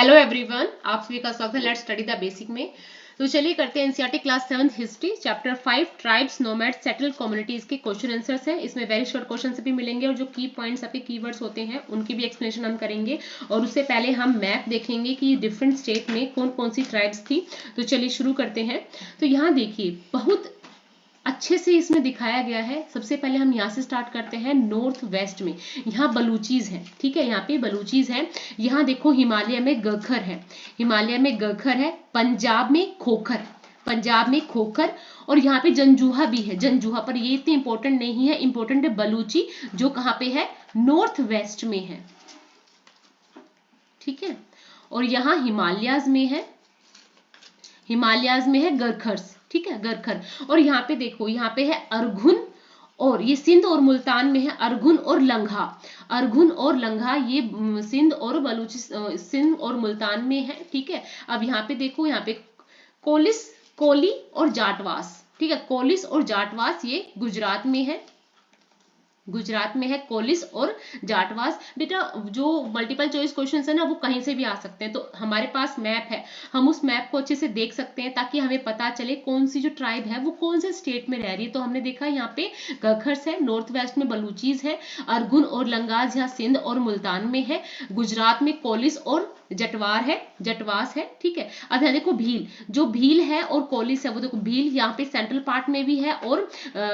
Hello everyone, आप सभी का स्वागत है लेट्स स्टडी द बेसिक में। तो चलिए करते हैं NCERT class 7 history chapter 5 tribes nomads settled communities के क्वेश्चन आंसर्स हैं। इसमें वेरी शॉर्ट क्वेश्चन भी मिलेंगे और जो की पॉइंट्स आपके कीवर्ड्स होते हैं उनकी भी एक्सप्लेनेशन हम करेंगे। और उससे पहले हम मैप देखेंगे कि डिफरेंट स्टेट में कौन कौन सी ट्राइब्स थी। तो चलिए शुरू करते हैं। तो यहाँ देखिए बहुत अच्छे से इसमें दिखाया गया है। सबसे पहले हम यहाँ से स्टार्ट करते हैं नॉर्थ वेस्ट में। यहाँ बलूचीज हैं, ठीक है, यहाँ पे बलूचीज हैं। यहाँ देखो हिमालय में गखर है, हिमालय में गखर है। पंजाब में खोखर, पंजाब में खोखर। और यहाँ पे जंजूहा भी है, जंजूहा पर ये इतनी इंपॉर्टेंट नहीं है, इंपॉर्टेंट है बलूची जो कहाँ पे है, नॉर्थ वेस्ट में है, ठीक है। और यहाँ हिमालयाज में है, हिमालयाज में है गरखर्स, ठीक है, गरखर। और यहाँ पे देखो यहाँ पे है अरघुन, और ये सिंध और मुल्तान में है अरघुन और लंघा। अरघुन और लंघा ये सिंध और सिंध और मुल्तान में है, ठीक है। अब यहाँ पे देखो यहाँ पे कोलिस, कोली और जाटवास, ठीक है, कोलिस और जाटवास ये गुजरात में है, गुजरात में है कोलिस और जाटवास। बेटा जो मल्टीपल चॉइस क्वेश्चंस है ना वो कहीं से भी आ सकते हैं, तो हमारे पास मैप है, हम उस मैप को अच्छे से देख सकते हैं ताकि हमें पता चले कौन सी जो ट्राइब है वो कौन से स्टेट में रह रही है। तो हमने देखा यहाँ पे गखर्स है, नॉर्थ वेस्ट में बलूचीज है, अरगुन और लंगाज यहाँ सिंध और मुल्तान में है, गुजरात में कोलिस और जटवार है, जटवास है, ठीक है। अब यहाँ देखो भील, जो भील है और कोलिस है वो देखो भील यहाँ पे सेंट्रल पार्ट में भी है और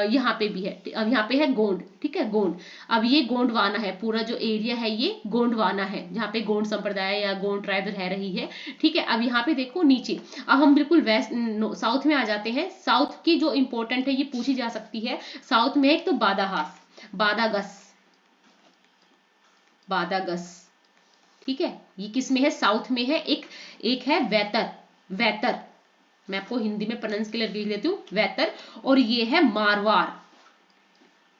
यहाँ पे भी है। अब यहाँ पे है गोंड, ठीक है, गोंड। अब ये गोंडवाना है, पूरा जो एरिया है ये गोंडवाना है, जहाँ पे गोंड संप्रदाय या गोंड ट्राइब रह रही है, ठीक है। अब यहाँ पे देखो नीचे, अब हम बिल्कुल वेस्ट साउथ में आ जाते हैं। साउथ की जो इंपॉर्टेंट है ये पूछी जा सकती है। साउथ में एक तो बादाहास, बादागस, बादागस, ठीक है, ये किस में है, साउथ में है। एक है वैतर, वैतर, मैं आपको हिंदी में प्रोनाउंस के लिए लिख देती हूँ वैतर। और ये है मारवाड़,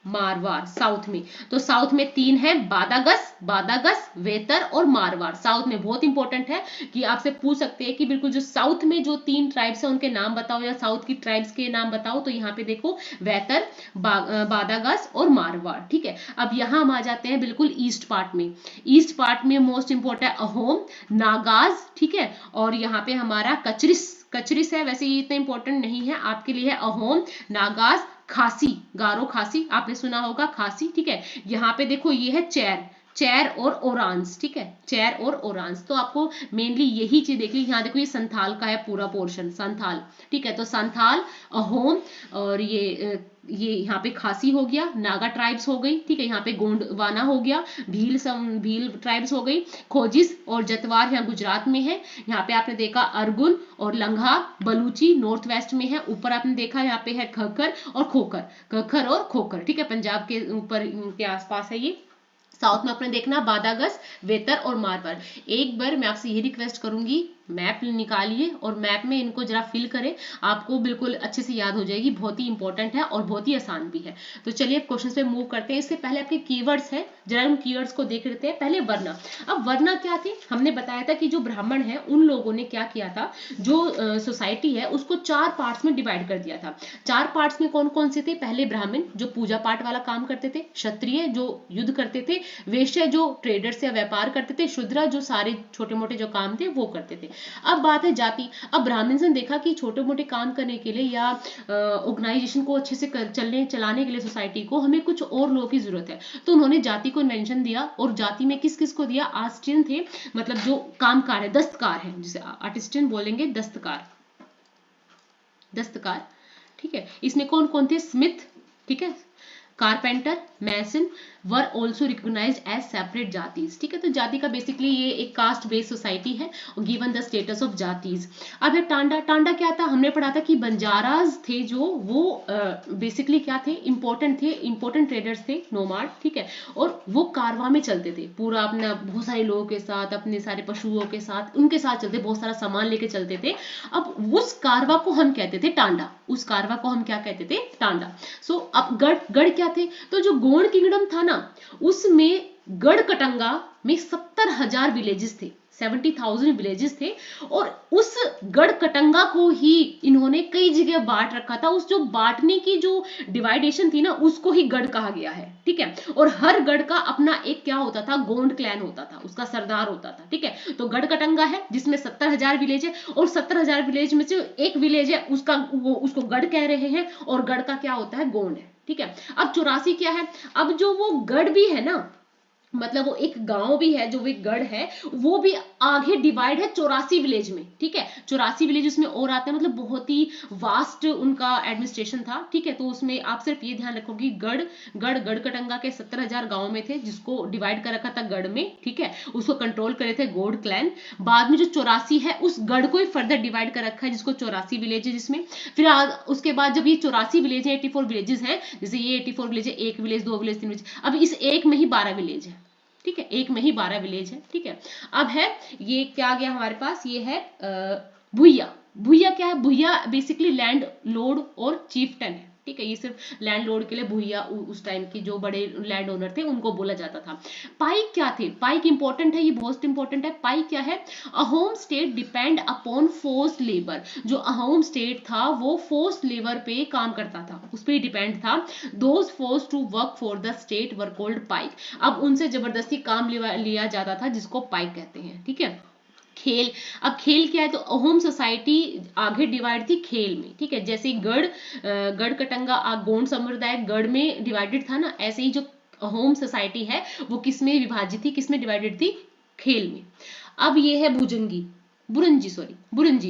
मारवाड़ साउथ में। तो साउथ में तीन है, बादागस, बादागस, वेतर और मारवाड़। साउथ में बहुत इंपॉर्टेंट है कि आपसे पूछ सकते हैं कि बिल्कुल जो साउथ में जो तीन ट्राइब्स है उनके नाम बताओ या साउथ की ट्राइब्स के नाम बताओ। तो यहाँ पे देखो वेतर, बादागस और मारवाड़, ठीक है। अब यहाँ हम आ जाते हैं बिल्कुल ईस्ट पार्ट में। ईस्ट पार्ट में मोस्ट इंपॉर्टेंट है अहोम, नागाज, ठीक है। और यहाँ पे हमारा कचरिस, कचरिस है, वैसे ये इतना इंपॉर्टेंट नहीं है आपके लिए, है अहोम, नागाज, खासी, गारो खासी आपने सुना होगा, खासी, ठीक है। यहाँ पे देखो ये है चैर, चैर और ओरांस, ठीक है, चैर और ओरांस। तो आपको मेनली यही चीज देखिए। यहाँ देखो ये संथाल का है पूरा पोर्शन, संथाल, ठीक है। तो संथाल, अहोम और ये यहाँ पे खासी हो गया, नागा ट्राइब्स हो गई, ठीक है। यहाँ पे गोंडवाना हो गया, भील ट्राइब्स हो गई, खोजिस और जतवार यहाँ गुजरात में है। यहाँ पे आपने देखा अरगुन और लंघा, बलूची नॉर्थ वेस्ट में है। ऊपर आपने देखा यहाँ पे है खकर और खोकर, खकर और खोकर, ठीक है, पंजाब के ऊपर के आसपास है ये। साउथ में आपने देखना बादागस, वेतर और मारवाड़। एक बार मैं आपसे ये रिक्वेस्ट करूंगी, मैप निकालिए और मैप में इनको जरा फिल करें, आपको बिल्कुल अच्छे से याद हो जाएगी। बहुत ही इंपॉर्टेंट है और बहुत ही आसान भी है। तो चलिए क्वेश्चन पे मूव करते हैं। इससे पहले आपके कीवर्ड्स हैं, जरा उन कीवर्ड्स को देख लेते हैं। पहले वर्णा। अब वर्णा क्या थे, हमने बताया था कि जो ब्राह्मण है उन लोगों ने क्या किया था, जो सोसाइटी है उसको 4 पार्ट्स में डिवाइड कर दिया था। 4 पार्ट्स में कौन कौन से थे, पहले ब्राह्मण जो पूजा पाठ वाला काम करते थे, क्षत्रिय जो युद्ध करते थे, वैश्य जो ट्रेडर्स या व्यापार करते थे, शूद्र जो सारे छोटे मोटे जो काम थे वो करते थे। अब बात है जाति। अब ब्राह्मण ने देखा कि छोटे मोटे काम करने के लिए या ऑर्गेनाइजेशन को अच्छे से चलाने के लिए सोसाइटी को हमें कुछ और लोगों की जरूरत है। तो उन्होंने जाति को इन्वेंशन दिया। और जाति में किस किस को दिया, आर्टिस्टियन थे, मतलब जो कामकार है, दस्तकार है, जिसे आर्टिस्टियन बोलेंगे, दस्तकार, दस्तकार, ठीक है। इसमें कौन कौन थे, स्मिथ, ठीक है, carpenter, mason were also recognised as separate जातीज, ठीक है। तो जाति का बेसिकली ये एक कास्ट बेस्ड सोसाइटी है, गिवन द स्टेटस ऑफ जातीज। अब है टांडा। टांडा क्या था, हमने पढ़ा था कि बंजाराज थे जो वो बेसिकली क्या थे, इंपॉर्टेंट थे, इंपॉर्टेंट ट्रेडर्स थे, नोमाड, ठीक है। और वो कारवा में चलते थे, पूरा अपना बहुत सारे लोगों के साथ, अपने सारे पशुओं के साथ, उनके साथ चलते, बहुत सारा सामान लेके चलते थे। अब उस कारवा को हम कहते थे टांडा, उस कारवा को हम क्या कहते थे, टांडा। अब गढ़, गढ़ क्या थे, तो जो गोंड किंगडम था ना उसमें गढ़ कटंगा में 70,000 विलेजेस थे, 70,000 विलेजेस थे, और उस गढ़ कटंगा को ही इन्होंने कई जगह बांट रखा था। उस जो बांटने की जो डिवाइडेशन थी ना, उसको ही गढ़ कहा गया है, ठीक है। और हर गढ़ का अपना एक क्या होता था, गोंड क्लैन होता था, उसका सरदार होता था, ठीक है। तो गढ़ कटंगा है जिसमें 70,000 विलेज है, और 70,000 विलेज में से एक विलेज है उसको गढ़ कह रहे हैं, और गढ़ का क्या होता है, गोंड है, ठीक है। अब 84 क्या है, अब जो वो गढ़ भी है ना, मतलब वो एक गांव भी है, जो एक गढ़ है, वो भी आगे डिवाइड है 84 विलेज में, ठीक है। 84 विलेज उसमें और आते हैं, मतलब बहुत ही वास्ट उनका एडमिनिस्ट्रेशन था, ठीक है। तो उसमें आप सिर्फ ये ध्यान रखोगी, गढ़ कटंगा के 70,000 गांव में थे, जिसको डिवाइड कर रखा था गढ़ में, ठीक है। उसको कंट्रोल करे थे गोंड क्लैन। बाद में जो 84 है, उस गढ़ को ही फर्दर डिवाइड कर रखा है, जिसको 84 विलेज है, जिसमें फिर उसके बाद जब ये 84 विलेज है, 84 विलेजेस हैं, जैसे ये 84 विलेज है, 1 विलेज, 2 विलेज, 3 विलेज, अब इस एक में ही 12 विलेज है, ठीक है। एक में ही 12 विलेज है, ठीक है। अब है ये क्या गया हमारे पास, ये है भुइया। भुइया क्या है, भुइया बेसिकली लैंड लॉर्ड और चीफटन है, ठीक है। ये सिर्फ लैंड लॉर्ड के लिए भुइया, उस टाइम की जो बड़े लैंड ओनर थे उनको बोला जाता था। पाइक क्या थे, पाइक इंपॉर्टेंट है, ये बहुत इंपॉर्टेंट है। पाइक क्या है, Ahom state depend upon forced labour. जो अहोम स्टेट था वो फोर्स्ड लेबर पे काम करता था, उस पर डिपेंड था। Those force to work for the state were called paik. अब उनसे जबरदस्ती काम लिया जाता था, जिसको पाइक कहते हैं, ठीक है। खेल, अब खेल क्या है, तो अहोम सोसाइटी आगे डिवाइड थी खेल में, ठीक है। जैसे गढ़ कटंगा गोंड समुदाय गढ़ में डिवाइडेड था ना, ऐसे ही जो अहोम सोसाइटी है वो किस में विभाजित थी, किस में डिवाइडेड थी, खेल में। अब ये है बुरंजी।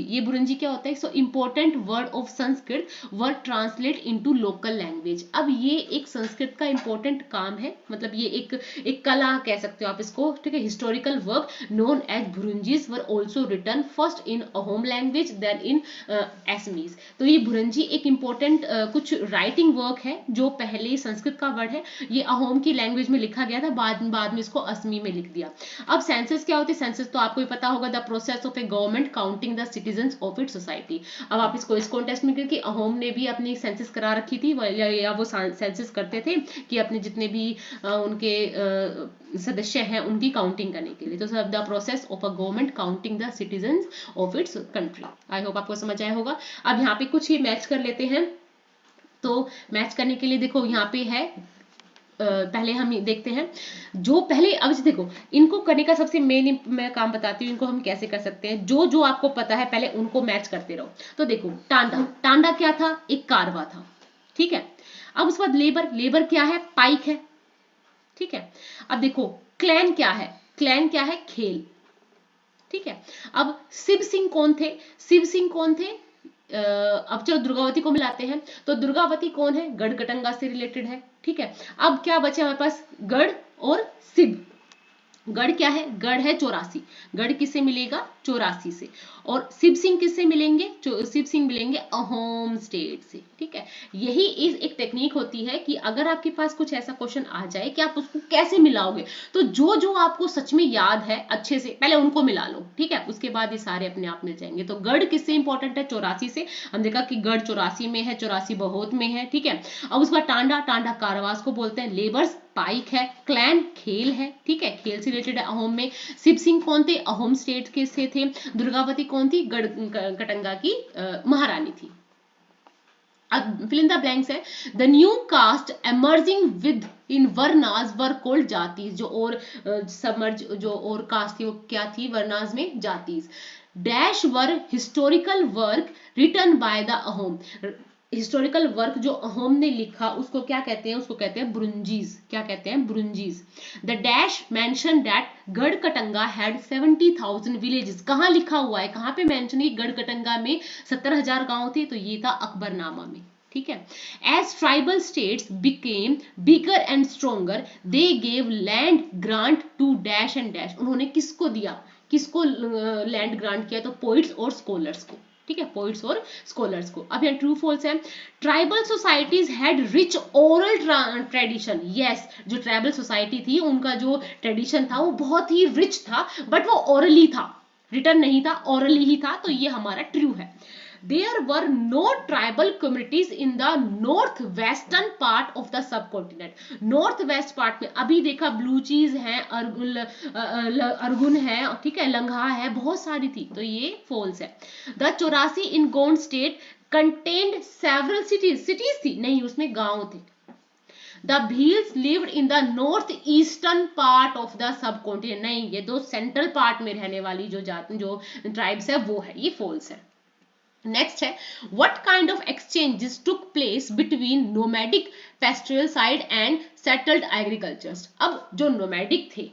ये बुरंजी क्या होता है, so important word of Sanskrit word translate into local language. अब ये एक संस्कृत का इंपॉर्टेंट काम है, मतलब ये एक कला कह सकते हो आप इसको, ठीक है। हिस्टोरिकल वर्क नोन एज बुरंजीज were also written first in Ahom language then in Assamese. तो ये बुरंजी एक इंपॉर्टेंट कुछ राइटिंग वर्क है, जो पहले संस्कृत का वर्ड है, ये अहोम की लैंग्वेज में लिखा गया था, बाद में इसको असमी में लिख दिया। अब सेंसस क्या होती है, सेंसस तो आपको ही पता होगा, the process of A government counting the citizens of its society. अब आप इसको इस कॉन्टेक्स्ट में क्योंकि अहोम ने भी अपनी सेंसस करा रखी थी, या वो सेंसस करते थे कि अपने जितने भी उनके सदस्य हैं उनकी काउंटिंग करने के लिए। तो सब the process of a government counting the citizens of its country. I hope आपको समझ आया होगा। अब यहाँ पे कुछ ही मैच कर लेते हैं। तो मैच करने के लिए देखो यहाँ पे है, पहले हम देखते हैं जो पहले, अब देखो इनको करने का सबसे मेन मैं काम बताती हूँ, इनको हम कैसे कर सकते हैं। जो आपको पता है पहले उनको मैच करते रहो। तो देखो टांडा क्या था, एक कारवा था, ठीक है। अब उसके बाद लेबर क्या है, पाइक है, ठीक है। अब देखो क्लैन क्या है, खेल, ठीक है। अब शिव सिंह कौन थे, अब चलो दुर्गावती को मिलाते हैं। तो दुर्गावती कौन है, गढ़ कटंगा से रिलेटेड है, ठीक है। अब क्या बचे हमारे पास, गढ़ और शिव। गढ़ क्या है, गढ़ है 84, गढ़ किससे मिलेगा, 84 से। और शिव सिंह किससे मिलेंगे, शिव सिंह मिलेंगे अहोम स्टेट से, ठीक है। यही एक टेक्निक होती है कि अगर आपके पास कुछ ऐसा क्वेश्चन आ जाए कि आप उसको कैसे मिलाओगे, तो जो आपको सच में याद है अच्छे से पहले उनको मिला लो, ठीक है। उसके बाद ये सारे अपने आप मिल जाएंगे। तो गढ़ किससे इंपॉर्टेंट है, 84 से। हम देखा कि गढ़ 84 में है, 84 बहुत में है, ठीक है। अब उसके बाद टांडा कारवास को बोलते हैं, लेबर्स पाइक है, क्लैन खेल है, ठीक है, खेल से रिलेटेड है अहोम में। शिव सिंह कौन थे, अहोम स्टेट के से थे। दुर्गावती कौन थी, गढ़ कटंगा की महारानी थी। अब फिल इन द ब्लैंक्स है, the new caste emerging within वर्नाज वर कोल्ड जातीज। जो और समर्ज जो और कास्ट थी वो क्या थी, वर्नाज में जातीज। Dash were historical work written by the Ahom. Historical work जो अहोम ने लिखा उसको क्या कहते हैं, उसको कहते हैं बुरंजीज। क्या कहते हैं, बुरंजीज। द डैश मेंशन दैट गढ़ कटंगा हैड 70,000 विलेजेस। कहाँ लिखा हुआ है, कहाँ पे मेंशन है, गढ़ कटंगा में 70,000 गांव थे, तो ये था अकबरनामा में, ठीक है। As tribal states became bigger and stronger they gave land grant to dash and dash. उन्होंने किसको दिया, किसको लैंड ग्रांट किया, तो पोइट्स और स्कॉलर्स को, ठीक है, पोइट्स और स्कॉलर्स को। अब यहाँ ट्रू फॉल्स है, tribal societies had rich oral tradition. Yes, जो ट्राइबल सोसाइटी थी उनका जो ट्रेडिशन था वो बहुत ही रिच था, बट वो ओरली था, रिटर्न नहीं था, ओरली ही था, तो ये हमारा ट्रू है। there were no tribal communities in the northwestern part of the subcontinent. North west part में अभी देखा ब्लूचीज है, अर्गुन है, ठीक है, लंघा है, बहुत सारी थी, तो ये फॉल्स है. The 84 in Gond state contained several cities, cities थी नहीं, उसमें गांव थे. The Bhils lived in the northeastern part of the subcontinent. नहीं, ये दो सेंट्रल पार्ट में रहने वाली जो ट्राइब्स है वो है, ये फॉल्स है. नेक्स्ट है, what kind of exchanges took place between nomadic pastoral side and settled agricultures. अब जो नोमैडिक थे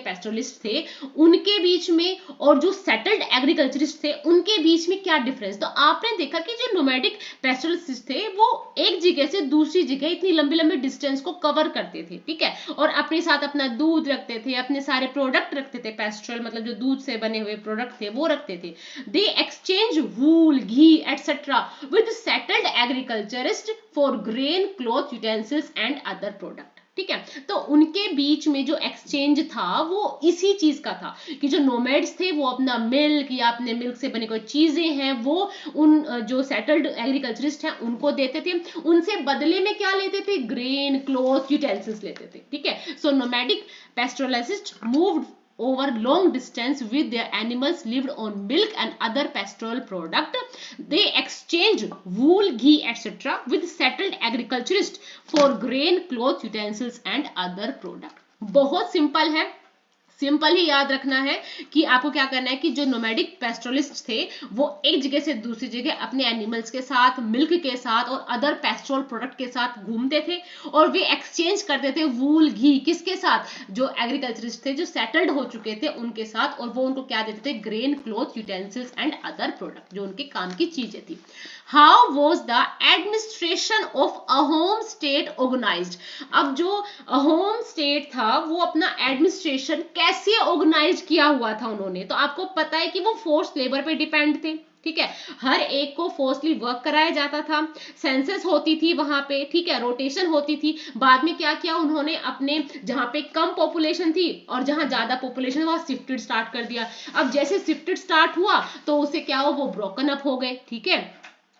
पेस्टोरलिस्ट थे, उनके बीच में और जो सेटल्ड एग्रीकल्चरिस्ट थे उनके बीच में क्या डिफरेंस. तो आपने देखा कि जो नोमैडिक पेस्टोरलिस्ट थे वो एक जगह से दूसरी जगह इतनी लंबी लंबी डिस्टेंस को कवर करते थे, ठीक है, और अपने साथ अपना दूध रखते थे, अपने सारे प्रोडक्ट रखते थे, पेस्टोरल मतलब जो दूध से बने हुए प्रोडक्ट थे वो रखते थे. दे exchange wool, ghee etcetera with settled agriculturist for grain, cloth, utensils and other product. ठीक है, तो उनके बीच में जो एक्सचेंज था वो इसी चीज का था कि जो नोमैड्स थे वो अपना मिल्क या अपने मिल्क से बनी कोई चीजें हैं वो उन जो सेटल्ड एग्रीकल्चरिस्ट हैं उनको देते थे, उनसे बदले में क्या लेते थे, ग्रेन, क्लॉथ, यूटेंसिल्स लेते थे. ठीक है, so nomadic pastoralist moved over long distance with their animals, lived on milk and other pastoral product. They exchanged wool, ghee etc. with settled agriculturists for grain, cloth, utensils and other product. बहुत simple है, simple ही याद रखना है कि आपको क्या करना है कि जो नोमैडिक पेस्टोरलिस्ट थे वो एक जगह से दूसरी जगह अपने एनिमल्स के साथ, मिल्क के साथ और अदर पेस्टोरल प्रोडक्ट के साथ घूमते थे और वे एक्सचेंज करते थे वूल, घी किसके साथ, जो एग्रीकल्चरिस्ट थे जो सेटल्ड हो चुके थे उनके साथ, और वो उनको क्या देते थे, grain, cloth, utensils and other product जो उनके काम की चीजें थी. How was the administration of Ahom state organised. अब जो अहोम स्टेट था वो अपना एडमिनिस्ट्रेशन कैसे ऑर्गेनाइज किया हुआ था उन्होंने, तो आपको पता है कि वो फोर्स लेबर पे डिपेंड थे. ठीक है, हर एक को फोर्सली वर्क कराया जाता था, सेंसस होती थी वहां पे, ठीक है, रोटेशन होती थी. बाद में क्या किया उन्होंने, अपने जहां पे कम पॉपुलेशन थी और जहां ज्यादा पॉपुलेशन वहां शिफ्टेड स्टार्ट कर दिया. अब जैसे शिफ्टेड स्टार्ट हुआ तो उससे क्या हुआ, वो ब्रोकन अप हो गए. ठीक है,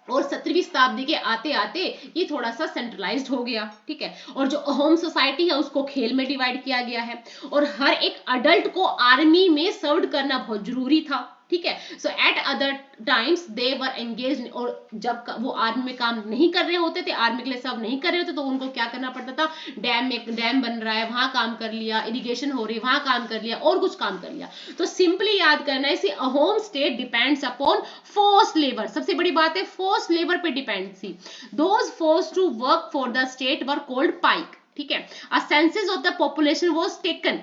और 17वीं शताब्दी के आते आते ये थोड़ा सा सेंट्रलाइज्ड हो गया. ठीक है, और जो अहोम सोसाइटी है उसको खेल में डिवाइड किया गया है और हर एक अडल्ट को आर्मी में सर्व करना बहुत जरूरी था. ठीक है, so at other times they were engaged, और जब वो आर्मी में काम नहीं कर रहे होते थे, आर्मी के लिए सर्व नहीं कर रहे होते, तो उनको क्या करना पड़ता था, डैम बन रहा है वहां काम कर लिया, इरिगेशन हो रही है वहां काम कर लिया, और कुछ काम कर लिया. तो सिंपली याद करना है, इसी Ahom state depends upon force labour. सबसे बड़ी बात है फोर्स लेबर पे डिपेंड थी. Those force to work for the state were called paik. ठीक है, a census of the population was taken.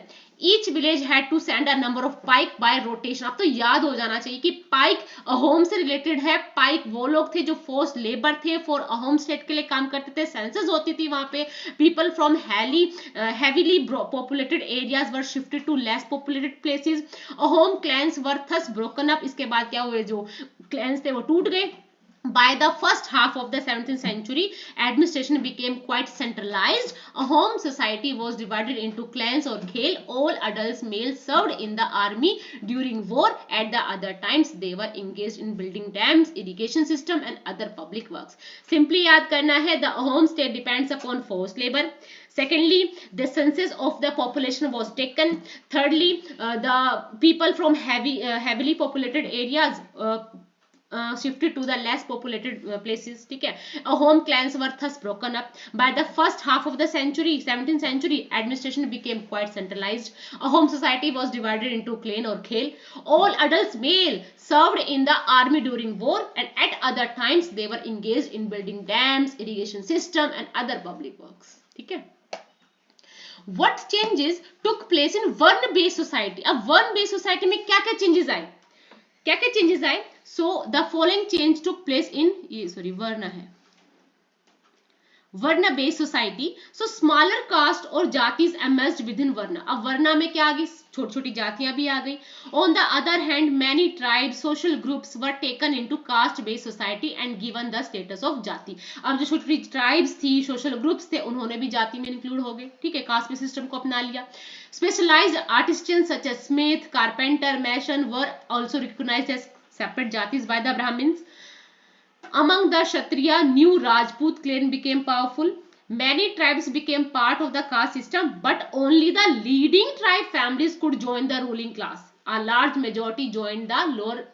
Each village had to send a number of pike by rotation. अब तो याद हो जाना चाहिए कि पाइक अहोम से रिलेटेड है. पाइक वो लोग थे जो फोर्स लेबर थे, फॉर अहोम स्टेट के लिए काम करते थे. सेंसस होती थी वहां पे. People from heavily populated areas were shifted to less populated places. Ahom clans were thus broken up. इसके बाद क्या हुए, जो clans थे वो टूट गए. By the first half of the 17th century, administration became quite centralized. Ahom society was divided into clans or khel. All adults males served in the army during war. At the other times, they were engaged in building dams, irrigation system, and other public works. Simply याद करना है, the Ahom state depends upon forced labor. Secondly, the census of the population was taken. Thirdly, the people from heavily populated areas shifted to the less populated places. ठीक है, Ahom clans were thus broken up. By the first half of the 17th century, administration became quite centralized. Ahom society was divided into clan or khel. All adults male served in the army during war, and at other times they were engaged in building dams, irrigation system and other public works. ठीक है, what changes took place in वर्ण based society. अब वर्ण based society में क्या क्या changes आए, क्या क्या चेंजेस आए. So the following change took place in, ये वर्ण है, वर्ण बेस्ड सोसाइटी. सो स्मॉलर कास्ट और जातिज एमर्ज्ड विद इन वर्ण. अब वर्ण में क्या आ गई, छोटी छोटी जातियां भी आ गई. On the other hand many tribes, social groups were taken into cast based society and given the status of जाति. अब जो छोटी छोटी ट्राइब्स थी, सोशल ग्रुप्स थे, उन्होंने भी जाति में इंक्लूड हो गए. ठीक है, कास्ट बेस्ड सिस्टम को अपना लिया. Specialised artisans such as smith, carpenter, mason were also recognised as separate jatis by the Brahmins. Among the Kshatriya, new Rajput clan became powerful. Many tribes became part of the caste system, but only the leading tribe families could join the ruling class. A large majority joined the lower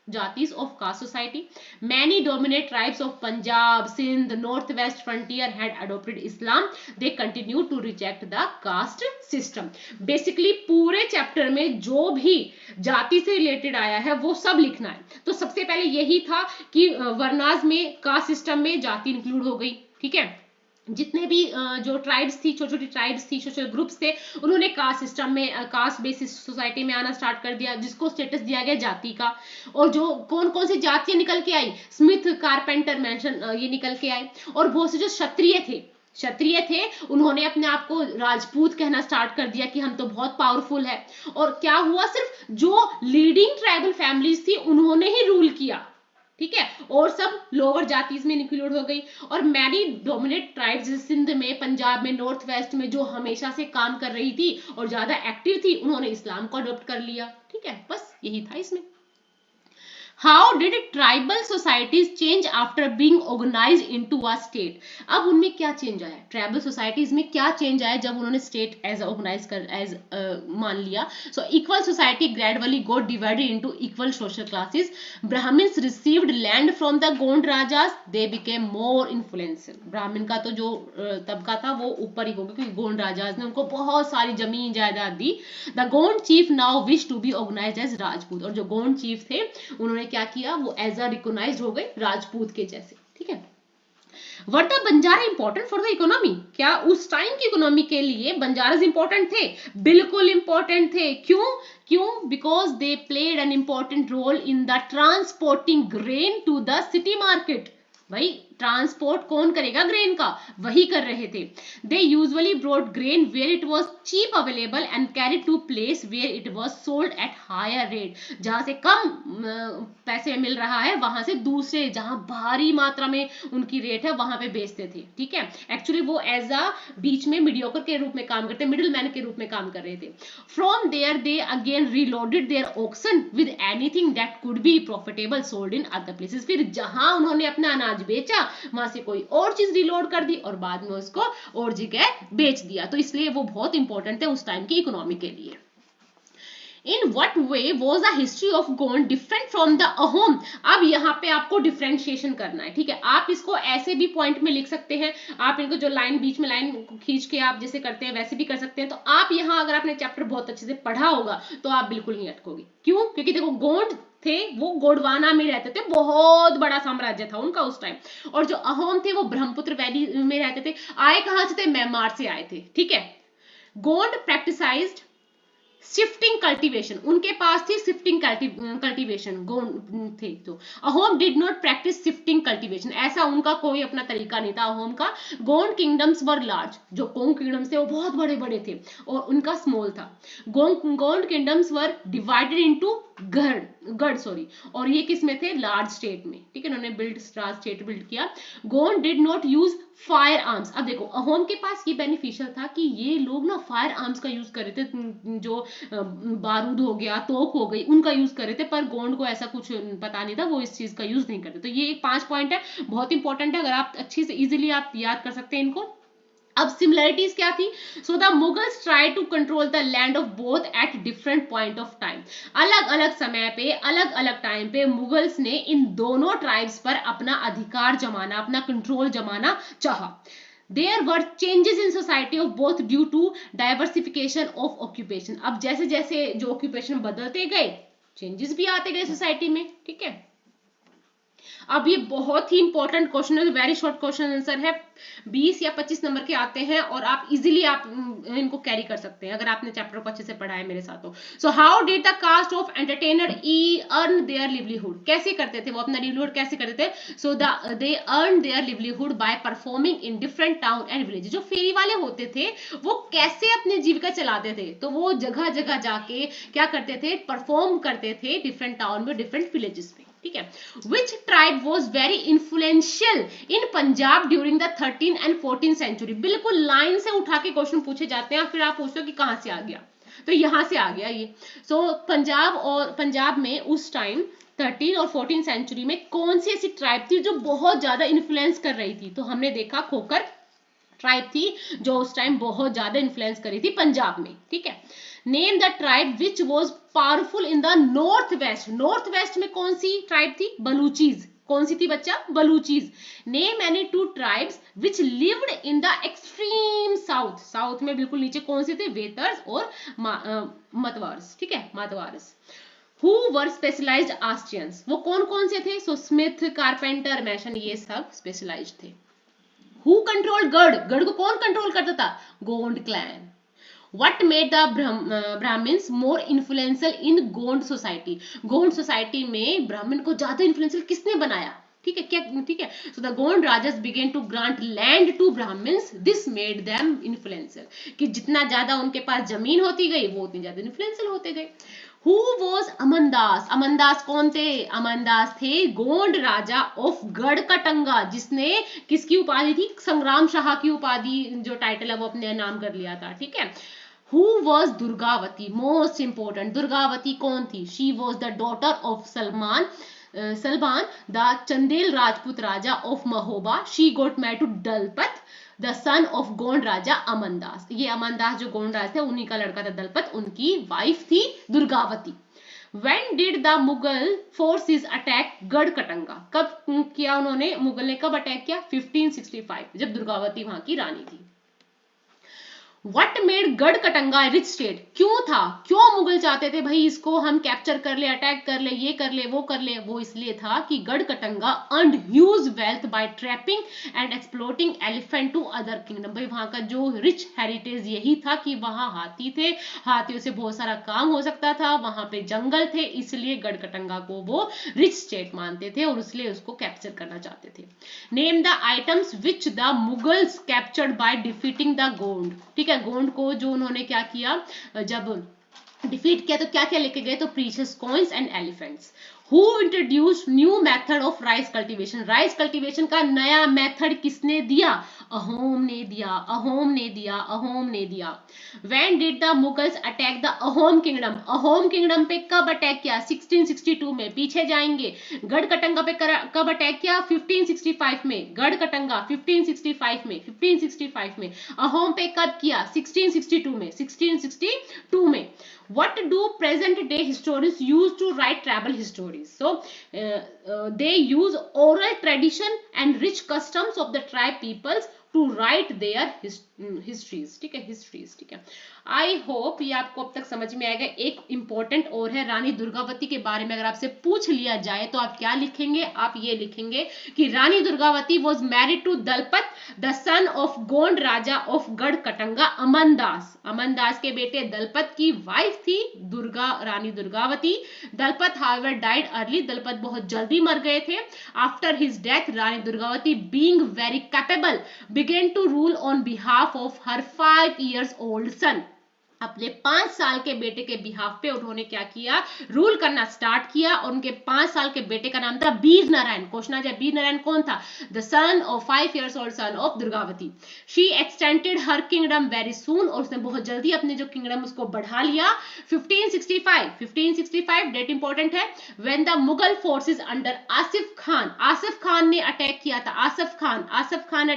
jatis of caste society. Many dominant tribes of Punjab, Sindh, Northwest frontier had adopted Islam. They continued to reject the caste system. Basically पूरे chapter में जो भी जाति से related आया है वो सब लिखना है. तो सबसे पहले यही था कि वर्नाज में कास्ट सिस्टम में जाति इंक्लूड हो गई. ठीक है, जितने भी जो ट्राइब्स थी, छोटी छोटी ट्राइब्स थी, छोटे छोटे ग्रुप्स थे, उन्होंने कास्ट सिस्टम में, कास्ट बेसिस सोसाइटी में आना स्टार्ट कर दिया, जिसको स्टेटस दिया गया जाति का. और जो कौन कौन सी जातियां निकल के आई, स्मिथ, कारपेंटर, मेंशन, ये निकल के आए. और बहुत से जो क्षत्रिय थे उन्होंने अपने आप को राजपूत कहना स्टार्ट कर दिया कि हम तो बहुत पावरफुल है. और क्या हुआ, सिर्फ जो लीडिंग ट्राइबल फैमिलीज थी उन्होंने ही रूल किया. ठीक है, और सब लोअर जातीज में इंक्लूड हो गई. और मैनी डोमिनेट ट्राइब्स सिंध में, पंजाब में, नॉर्थ वेस्ट में जो हमेशा से काम कर रही थी और ज्यादा एक्टिव थी, उन्होंने इस्लाम को अडॉप्ट कर लिया. ठीक है, बस यही था इसमें. How did tribal societies change after being organized into a state? अब उनमें क्या चेंज आया, ट्राइबल सोसाइटीज में क्या चेंज आया जब उन्होंने स्टेट एज ऑर्गेनाइज कर एज मान लिया. So equal society gradually got divided into equal social classes. Brahmans received land from the Gond rajas. They became more influential. ब्राह्मण का तो जो तबका था वो ऊपर ही होगा क्योंकि गोंड राजास ने उनको बहुत सारी जमीन जायदाद दी. The Gond chief now wish to be organised as Rajput. और जो गोंड चीफ थे उन्होंने क्या किया, वो एज अ रिकॉग्नाइज्ड हो गए राजपूत के जैसे. ठीक है, were the Banjara important for the economy. क्या उस टाइम की इकोनॉमी के लिए बंजाराज इंपॉर्टेंट थे? बिल्कुल इंपॉर्टेंट थे. क्यों? Because they played an important role in the transporting grain to the city market. भाई ट्रांसपोर्ट कौन करेगा ग्रेन का, वही कर रहे थे. They usually brought grain where it was cheap available and carried to place where it was sold at higher rate. जहां से कम पैसे मिल रहा है वहां से दूसरे जहां भारी मात्रा में उनकी रेट है वहां पे बेचते थे. ठीक है, एक्चुअली वो एज अ बीच में मीडियोकर के रूप में काम करते, मिडिल मैन के रूप में काम कर रहे थे. From there they again reloaded their auction with anything that could be profitable sold in other places. फिर जहां उन्होंने अपना अनाज बेचा वहां से कोई और चीज रिलोड कर दी और बाद में उसको और जगह बेच दिया. तो इसलिए वो बहुत इंपॉर्टेंट है उस टाइम की इकोनॉमी के लिए. In what way was the history of Gond different from the Ahom? अब यहाँ पे आपको डिफ्रेंशिएशन करना है. ठीक है, आप इसको ऐसे भी पॉइंट में लिख सकते हैं, आप इनको जो लाइन बीच में लाइन खींच के आप जैसे करते हैं वैसे भी कर सकते हैं. तो आप यहाँ अगर आपने चैप्टर बहुत अच्छे से पढ़ा होगा तो आप बिल्कुल नहीं अटकोगे. क्यों? क्योंकि देखो गोंड थे वो गोंडवाना में रहते थे, बहुत बड़ा साम्राज्य था उनका उस टाइम. और जो अहोम थे वो ब्रह्मपुत्र वैली में रहते थे. आए कहां से थे? म्यांमार से आए थे. ठीक है, गोंड प्रैक्टिसाइज्ड शिफ्टिंग कल्टीवेशन. उनके पास थी शिफ्टिंग कल्टीवेशन. गोंड थे तो Ahom did not practice shifting cultivation. ऐसा उनका कोई अपना तरीका नहीं था अहोम का. गोंड किंगडम्स वर लार्ज. जो गोंड किंगडम्स थे वो बहुत बड़े बड़े थे और उनका स्मॉल था. Gond kingdoms were divided into गढ़ सॉरी. और ये किस में थे? लार्ज स्टेट में. ठीक है, उन्होंने लार्ज स्टेट बिल्ड किया. Gond did not use fire arms. अब देखो अहोम के पास ये बेनिफिशियल था कि ये लोग ना फायर आर्म्स का यूज कर रहे थे, जो बारूद हो गया, तोप हो गई, उनका यूज कर रहे थे. पर गोंड को ऐसा कुछ पता नहीं था, वो इस चीज का यूज नहीं करते. तो ये एक 5 पॉइंट है, बहुत इंपॉर्टेंट है. अगर आप अच्छी से इजीली आप याद कर सकते हैं इनको. अब सिमिलरिटीज क्या थी? So the Mughals try to control the land of both at different point of time. अलग अलग समय पे, अलग अलग टाइम पे मुगल्स ने इन दोनों ट्राइब्स पर अपना अधिकार जमाना, अपना कंट्रोल जमाना चाहा. There were changes in society of both due to diversification of occupation. अब जैसे जैसे जो ऑक्यूपेशन बदलते गए चेंजेस भी आते गए सोसाइटी में. ठीक है, अब ये बहुत ही इंपॉर्टेंट क्वेश्चन है, वेरी शॉर्ट क्वेश्चन आंसर है. 20 या 25 नंबर के आते हैं और आप इजीली आप इनको कैरी कर सकते हैं अगर आपने चैप्टर को अच्छे से पढ़ा है मेरे साथ. तो so how did the caste of entertainer earn their livelihood. कैसे करते थे वो अपना लिवलीहुड कैसे करते थे? So they earn their livelihood by performing in different town and village. जो फेरी वाले होते थे वो कैसे अपने जीविका चलाते थे? तो वो जगह जगह जाके क्या करते थे? परफॉर्म करते थे डिफरेंट टाउन में, डिफरेंट विलेजेस में. ठीक है, which tribe was very influential in Punjab during the 13th and 14th century. बिल्कुल लाइन से उठा के क्वेश्चन पूछे जाते हैं, फिर आप पूछते हो कि कहां से आ गया. तो यहाँ से आ गया ये। सो पंजाब में उस टाइम 13 और 14 सेंचुरी में कौन सी ऐसी ट्राइब थी जो बहुत ज्यादा इन्फ्लुएंस कर रही थी? तो हमने देखा खोखर ट्राइब थी जो उस टाइम बहुत ज्यादा इन्फ्लुएंस करी थी पंजाब में, ठीक है। Name the tribe which was powerful in the north west. North west में कौन सी ट्राइब थी? बलूचीज। कौन सी थी बच्चा? Baluchis. Name any two tribes which lived in the extreme south. South में बिल्कुल नीचे कौन से थे? वेतर्स और मतवार्स, ठीक है, मतवार्स। Who were specialized Astians? वो कौन कौन से थे? सो स्मिथ, कारपेंटर, मैशन, ये सब स्पेशलाइज्ड थे। Who controlled गढ़? गढ़ को कौन कंट्रोल करता था? Gond clan. What made the Brahmins more influential in Gond society? Gond society में ब्राह्मण को ज्यादा इन्फ्लुएंशियल किसने बनाया? ठीक है क्या? ठीक है। So the Gond rajas began to grant land to Brahmans, this made them influential. कि जितना ज्यादा उनके पास जमीन होती गई वो उतनी ज्यादा इन्फ्लुएंशियल होते गए। Who was अमनदास? अमनदास कौन थे? अमनदास थे गोंड राजा ऑफ गढ़कटंगा, जिसने किसकी उपाधि थी? संग्राम शाह की उपाधि जो टाइटल है वो अपने नाम कर लिया था, ठीक है। Who was Durgavati? Most important, Durgavati कौन थी? She was the daughter of Salman, the Chandel Rajput Raja of Mahoba. She got married to Dalpat, the son of Gond राजा अमनदास। ये अमनदास जो गोंड राज थे उन्हीं का लड़का था दलपत, उनकी वाइफ थी Durgavati. When did the Mughal forces attack गढ़कटंगा? कब किया उन्होंने? मुगल ने कब अटैक किया? 1565, जब दुर्गावती वहां की रानी थी। What made Garhakatanga rich state? क्यों था? क्यों मुगल चाहते थे भाई इसको हम कैप्चर कर ले, अटैक कर ले, ये कर ले, वो कर ले? वो इसलिए था कि Garhakatanga earned huge wealth by trapping and exploiting elephant to other kingdom. भाई वहां का जो रिच हेरिटेज यही था कि वहां हाथी थे, हाथियों से बहुत सारा काम हो सकता था, वहां पे जंगल थे, इसलिए गढ़कटंगा को वो रिच स्टेट मानते थे और इसलिए उसको कैप्चर करना चाहते थे। Name the items which the Mughals captured by defeating the Gond. ठीक है, गोंड को जो उन्होंने क्या किया, जब डिफीट किया तो क्या क्या लेके गए? तो precious coins and elephants. Who introduced new method of rice cultivation? Rice cultivation का नया मेथड किसने दिया? अहोम ने दिया, अहोम ने दिया, अहोम ने दिया। When did the Mughals attack the Ahom kingdom? Ahom kingdom पे कब अटैक किया? 1662 में। पीछे जाएंगे, गढ़कटंगा पे कब अटैक किया? 1565 में। गढ़कटंगा 1565 में, 1565 में। अहोम पे कब किया? 1662 में, 1662 में। What do present day historians use to write travel histories? So they use oral tradition and rich customs of the tribe peoples to write their histories. ठीक है, histories, ठीक है। आई होप ये आपको अब तक समझ में आएगा। एक इंपॉर्टेंट और है, रानी दुर्गावती के बारे में अगर आपसे पूछ लिया जाए तो आप क्या लिखेंगे? आप ये लिखेंगे कि Rani Durgavati was married to Dalpat the son of Gond raja of Garhakatanga Amandas. Amandas के बेटे दलपत की वाइफ थी Rani Durgavati. Dalpat however died early, Dalpat बहुत जल्दी मर गए थे। After his death Rani Durgavati being very capable began to rule on behalf of her 5 years old son. अपने 5 साल के बेटे के बिहाफ पे उन्होंने क्या किया? रूल करना स्टार्ट किया। और उनके 5 साल के बेटे का नाम था बीर नारायण। क्वेश्चन आ जाए, बीर नारायण कौन था? The son of 5 years old son of Durgavati. She extended her kingdom very soon, और उसने बहुत जल्दी अपने जो किंगडम उसको बढ़ा लिया। 1565 डेट इंपॉर्टेंट है। When the Mughal forces under Asif Khan, Asif Khan ने अटैक किया था। आसिफ खान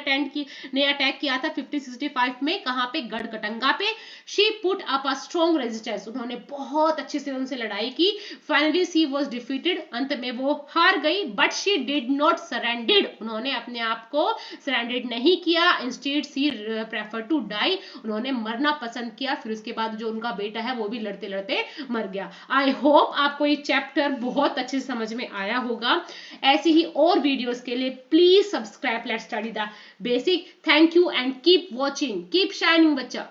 ने अटैक किया था 1565 में। कहां पे? गढ़कटंगा पे। She put up a strong resistance, उन्होंने बहुत अच्छे से उनसे लड़ाई की। फाइनली शी वाज डिफीटेड, अंत में वो हार गई। But she did not surrendered, उन्होंने अपने आप को सरेंडेड नहीं किया। Instead she prefer to die, उन्होंने मरना पसंद किया। फिर उसके बाद जो उनका बेटा है वो भी लड़ते लड़ते मर गया। आई होप आपको ये चैप्टर बहुत अच्छे से समझ में आया होगा। ऐसी ही और वीडियोस के लिए please subscribe let's study the basic. Thank you and keep watching, keep shining बच्चा।